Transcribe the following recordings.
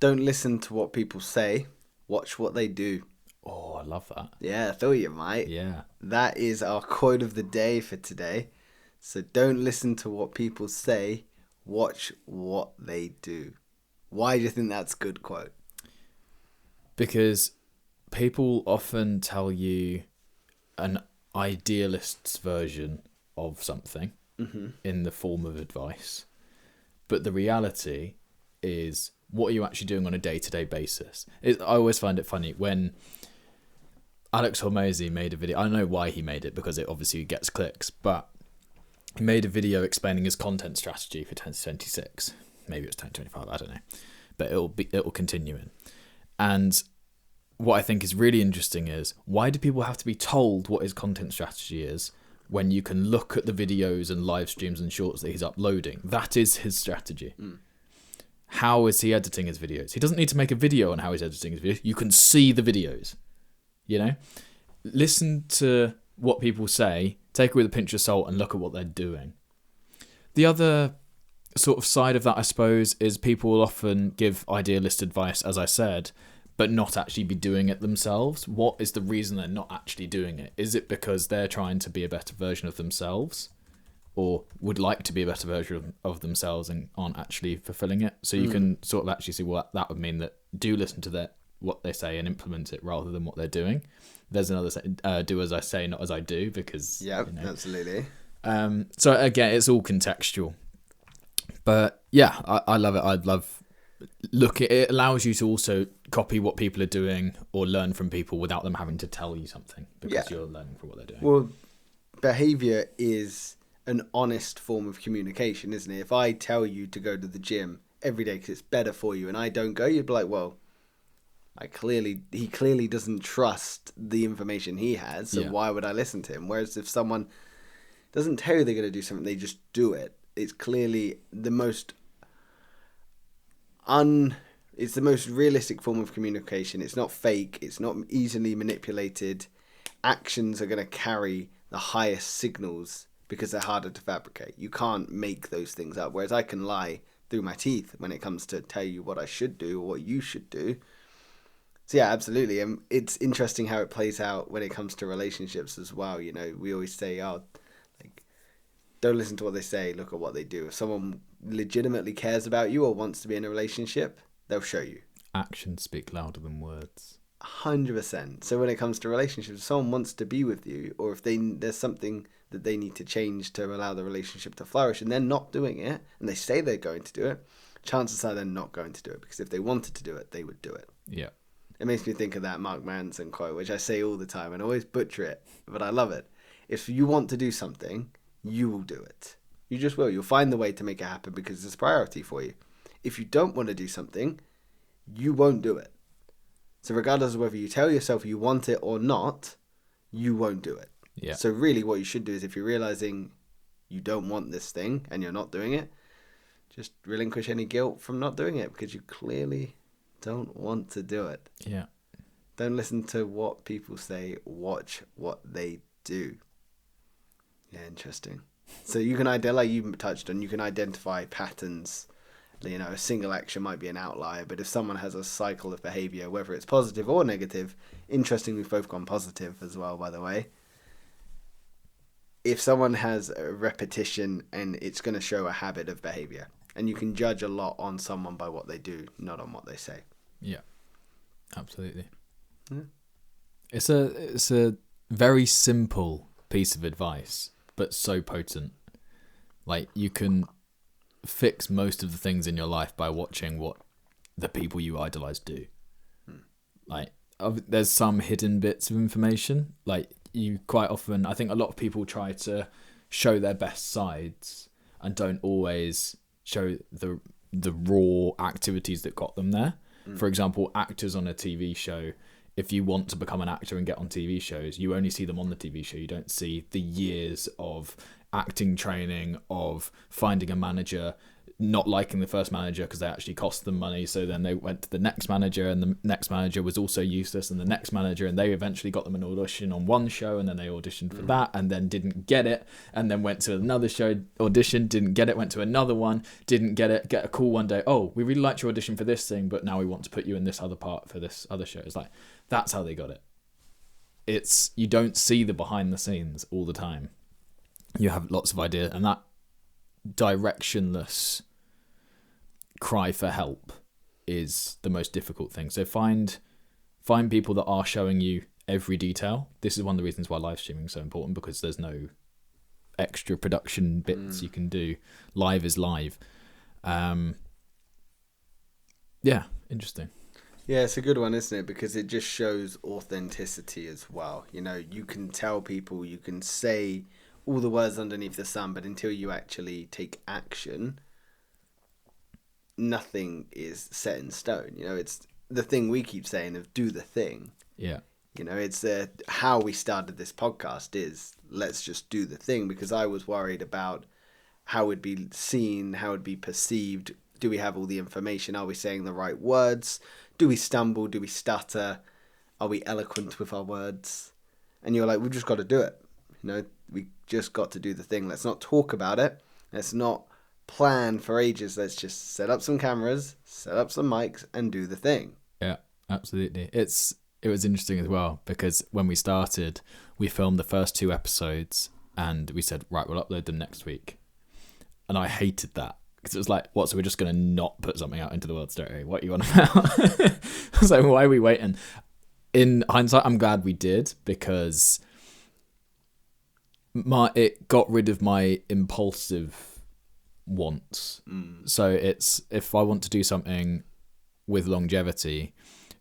Don't listen to what people say. Watch what they do. Oh, I love that. Yeah, I thought you might. Yeah. That is our quote of the day for today. So don't listen to what people say. Watch what they do. Why do you think that's a good quote? Because people often tell you an idealist's version of something in the form of advice. But the reality is, what are you actually doing on a day-to-day basis? I always find it funny when Alex Hormozy made a video. I don't know why he made it, because it obviously gets clicks, but he made a video explaining his content strategy for 2026. Maybe it was 2025, I don't know. But it will continue in. And what I think is really interesting is, why do people have to be told what his content strategy is when you can look at the videos and live streams and shorts that he's uploading? That is his strategy. How is he editing his videos? He doesn't need to make a video on how he's editing his videos. You can see the videos, you know? Listen to what people say, take it with a pinch of salt, and look at what they're doing. The other sort of side of that, I suppose, is people will often give idealist advice, as I said, but not actually be doing it themselves. What is the reason they're not actually doing it? Is it because they're trying to be a better version of themselves, or would like to be a better version of themselves and aren't actually fulfilling it? So you can sort of actually see what that would mean, that do listen to what they say and implement it rather than what they're doing. There's another do as I say, not as I do, because Absolutely. So again, it's all contextual. But yeah, I love it. I'd love it allows you to also copy what people are doing or learn from people without them having to tell you something, because you're learning from what they're doing. Well, behavior is an honest form of communication, isn't it? If I tell you to go to the gym every day because it's better for you, and I don't go, you'd be like, well, he clearly doesn't trust the information he has, so why would I listen to him? Whereas if someone doesn't tell you they're going to do something, they just do it, it's clearly the most it's the most realistic form of communication. It's not fake, it's not easily manipulated. Actions are going to carry the highest signals because they're harder to fabricate. You can't make those things up, whereas I can lie through my teeth when it comes to tell you what I should do or what you should do. So yeah, absolutely. And it's interesting how it plays out when it comes to relationships as well. You know, we always say, don't listen to what they say, look at what they do. If someone legitimately cares about you or wants to be in a relationship, they'll show you. Actions speak louder than words. 100%. So when it comes to relationships, if someone wants to be with you, or if there's something that they need to change to allow the relationship to flourish, and they're not doing it, and they say they're going to do it, chances are they're not going to do it, because if they wanted to do it, they would do it. Yeah. It makes me think of that Mark Manson quote, which I say all the time, and I always butcher it, but I love it. If you want to do something, you will do it. You just will. You'll find the way to make it happen because it's a priority for you. If you don't want to do something, you won't do it. So regardless of whether you tell yourself you want it or not, you won't do it. Yeah. So really what you should do is, if you're realizing you don't want this thing and you're not doing it, just relinquish any guilt from not doing it, because you clearly don't want to do it. Yeah. Don't listen to what people say, watch what they do. Yeah, interesting. So you can like you touched on, you can identify patterns. You know, a single action might be an outlier, but if someone has a cycle of behavior, whether it's positive or negative, interestingly, we've both gone positive as well, by the way. If someone has a repetition, and it's going to show a habit of behavior, and you can judge a lot on someone by what they do, not on what they say. Yeah, absolutely. Yeah. It's a very simple piece of advice, but so potent. Like, you can fix most of the things in your life by watching what the people you idolize do. Like, there's some hidden bits of information. Like, you quite often, I think a lot of people try to show their best sides and don't always show the raw activities that got them there. For example, actors on a TV show, if you want to become an actor and get on TV shows, you only see them on the TV show. You don't see the years of acting training, of finding a manager, not liking the first manager because they actually cost them money. So then they went to the next manager, and the next manager was also useless, and the next manager, and they eventually got them an audition on one show, and then they auditioned for that, and then didn't get it, and then went to another show, auditioned, didn't get it, went to another one, didn't get it, get a call one day, oh, we really liked your audition for this thing, but now we want to put you in this other part for this other show. It's like, that's how they got it. It's, you don't see the behind the scenes all the time. You have lots of ideas, and that directionless cry for help is the most difficult thing. So find people that are showing you every detail. This is one of the reasons why live streaming is so important, because there's no extra production bits you can do. Live is live. Yeah, interesting. Yeah, it's a good one, isn't it? Because it just shows authenticity as well. You know, you can tell people, you can say all the words underneath the sun, but until you actually take action, nothing is set in stone. You know, it's the thing we keep saying of do the thing. Yeah. You know, it's how we started this podcast is let's just do the thing, because I was worried about how it'd be seen, how it'd be perceived. Do we have all the information? Are we saying the right words? Do we stumble? Do we stutter? Are we eloquent with our words? And you're like, we've just got to do it. You know, we just got to do the thing. Let's not talk about it. Let's not plan for ages. Let's just set up some cameras, set up some mics, and do the thing. Yeah, absolutely. It was interesting as well, because when we started, we filmed the first 2 episodes and we said, right, we'll upload them next week. And I hated that, because it was like, what, so we're just going to not put something out into the world straight away? What are you on about? I was like, why are we waiting? In hindsight, I'm glad we did, because it got rid of my impulsive wants. So it's, if I want to do something with longevity,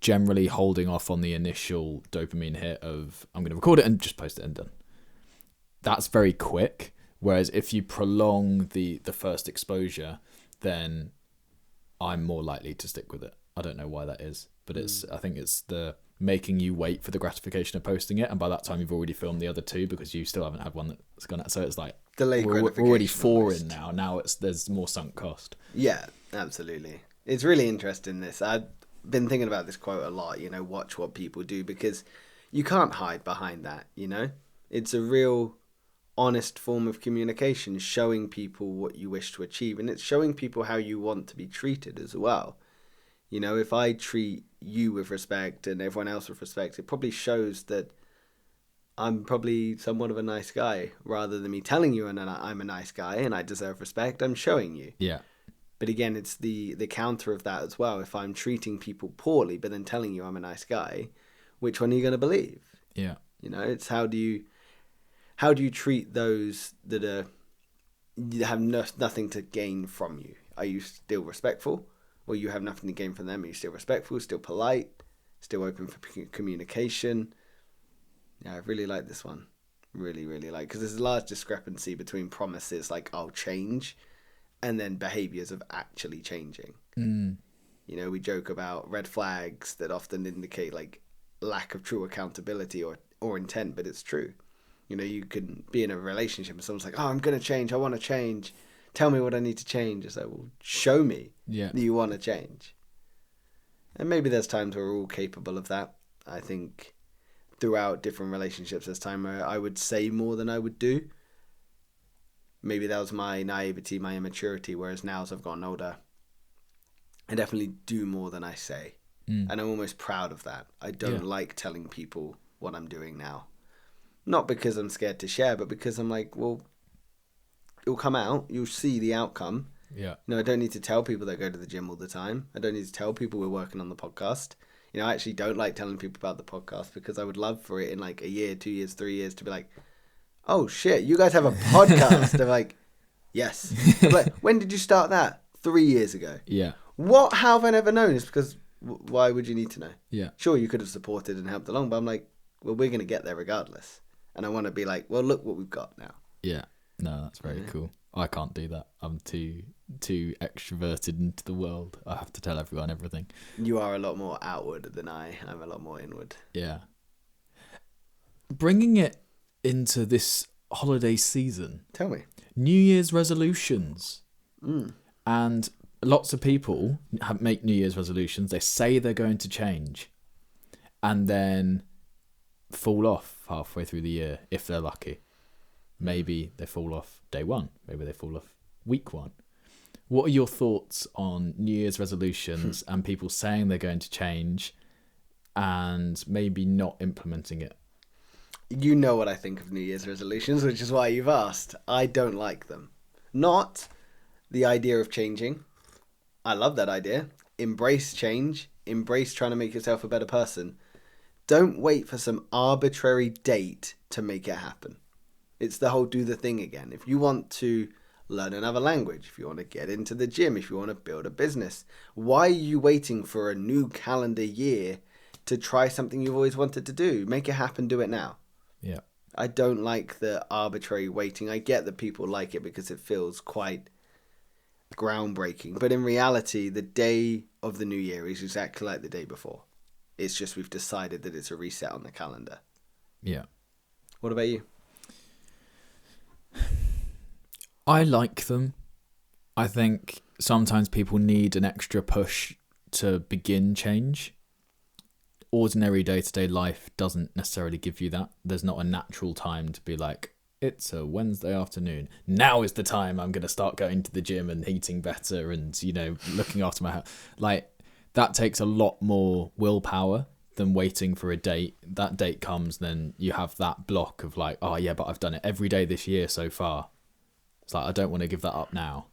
generally holding off on the initial dopamine hit of I'm going to record it and just post it and done. That's very quick. Whereas if you prolong the first exposure, then I'm more likely to stick with it. I don't know why that is, but I think it's the making you wait for the gratification of posting it, and by that time you've already filmed the other 2 because you still haven't had one that's gone out. So it's like delayed gratification. We're already 4 in now. Now there's more sunk cost. Yeah, absolutely. It's really interesting, this. I've been thinking about this quote a lot, you know, watch what people do, because you can't hide behind that, you know? It's a real honest form of communication, showing people what you wish to achieve, and it's showing people how you want to be treated as well. You know, if I treat you with respect and everyone else with respect, it probably shows that I'm probably somewhat of a nice guy. Rather than me telling you I'm a nice guy and I deserve respect, I'm showing you. Yeah. But again, it's the counter of that as well. If I'm treating people poorly but then telling you I'm a nice guy, which one are you going to believe? Yeah. You know, it's how do you treat those that have nothing to gain from you? Are you still respectful? Or you have nothing to gain from them? Are you still respectful, still polite, still open for communication? Yeah, I really like this one. Really, really like, because there's a large discrepancy between promises like I'll change and then behaviors of actually changing. You know, we joke about red flags that often indicate like lack of true accountability or intent, but it's true. You know, you can be in a relationship and someone's like, oh, I'm going to change. I want to change. Tell me what I need to change. It's like, well, show me that you want to change. And maybe there's times where we're all capable of that. I think throughout different relationships, there's time where I would say more than I would do. Maybe that was my naivety, my immaturity, whereas now as I've gotten older, I definitely do more than I say. And I'm almost proud of that. I don't like telling people what I'm doing now. Not because I'm scared to share, but because I'm like, well, it'll come out. You'll see the outcome. Yeah. You know, I don't need to tell people that I go to the gym all the time. I don't need to tell people we're working on the podcast. You know, I actually don't like telling people about the podcast, because I would love for it in like a year, 2 years, 3 years to be like, oh shit, you guys have a podcast. They're like, yes. I'm like, when did you start that? 3 years ago. Yeah. What? How have I never known? It's because why would you need to know? Yeah. Sure, you could have supported and helped along, but I'm like, well, we're going to get there regardless. And I want to be like, well, look what we've got now. Yeah. No, that's very cool. I can't do that. I'm too extroverted into the world. I have to tell everyone everything. You are a lot more outward than I'm a lot more inward. Yeah. Bringing it into this holiday season. Tell me. New Year's resolutions. And lots of people make New Year's resolutions. They say they're going to change and then fall off halfway through the year if they're lucky. Maybe they fall off day one. Maybe they fall off week one. What are your thoughts on New Year's resolutions and people saying they're going to change and maybe not implementing it? You know what I think of New Year's resolutions, which is why you've asked. I don't like them. Not the idea of changing. I love that idea. Embrace change. Embrace trying to make yourself a better person. Don't wait for some arbitrary date to make it happen. It's the whole do the thing again. If you want to learn another language, if you want to get into the gym, if you want to build a business, why are you waiting for a new calendar year to try something you've always wanted to do? Make it happen, do it now. Yeah. I don't like the arbitrary waiting. I get that people like it because it feels quite groundbreaking. But in reality, the day of the new year is exactly like the day before. It's just we've decided that it's a reset on the calendar. Yeah. What about you? I like them. I think sometimes people need an extra push to begin change. Ordinary day-to-day life doesn't necessarily give you that. There's not a natural time to be like, it's a Wednesday afternoon. Now is the time I'm going to start going to the gym and eating better and, looking after my health. Like, that takes a lot more willpower than waiting for a date. That date comes, then you have that block of like, oh yeah, but I've done it every day this year so far. It's like, I don't want to give that up now.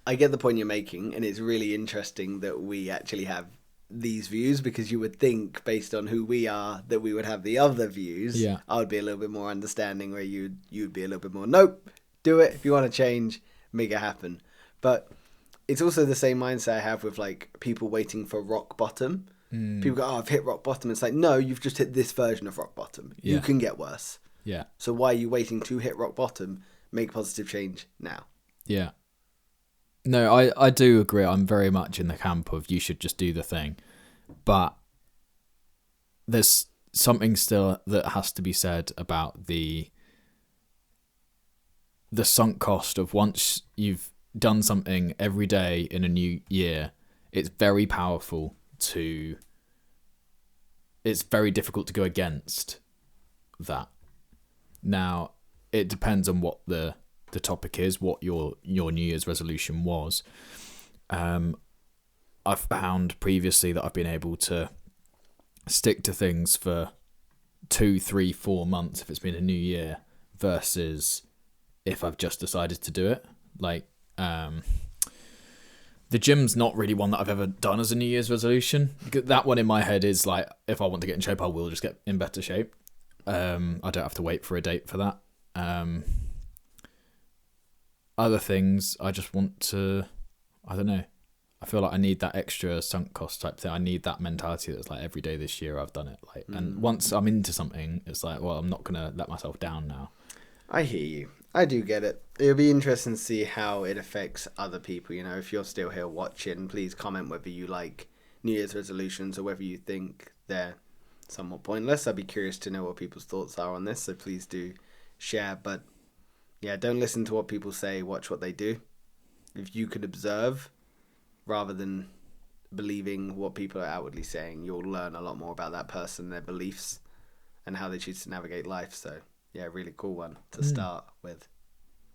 I get the point you're making, and it's really interesting that we actually have these views, because you would think, based on who we are, that we would have the other views. Yeah. I would be a little bit more understanding, where you'd be a little bit more, nope, do it. If you want to change, make it happen. But it's also the same mindset I have with like people waiting for rock bottom. People go, oh, I've hit rock bottom. It's like, no, you've just hit this version of rock bottom. Yeah. You can get worse. Yeah. So why are you waiting to hit rock bottom? Make positive change now. Yeah. No, I do agree. I'm very much in the camp of you should just do the thing. But there's something still that has to be said about the sunk cost of once you've done something every day in a new year. It's very powerful it's very difficult to go against that. Now, it depends on what the topic is, what your New Year's resolution was. I've found previously that I've been able to stick to things for 2, 3, 4 months if it's been a new year, versus if I've just decided to do it. Like, the gym's not really one that I've ever done as a New Year's resolution. That one in my head is like, if I want to get in shape, I will just get in better shape. I don't have to wait for a date for that. Other things, I just want to, I don't know. I feel like I need that extra sunk cost type thing. I need that mentality that's like, every day this year I've done it. Like, and once I'm into something, it's like, well, I'm not going to let myself down now. I hear you. I do get it. It'll be interesting to see how it affects other people. If you're still here watching, please comment whether you like New Year's resolutions or whether you think they're somewhat pointless. I'd be curious to know what people's thoughts are on this, so please do share. But yeah, don't listen to what people say, watch what they do. If you could observe rather than believing what people are outwardly saying, you'll learn a lot more about that person, their beliefs, and how they choose to navigate life. So yeah, really cool one to start with.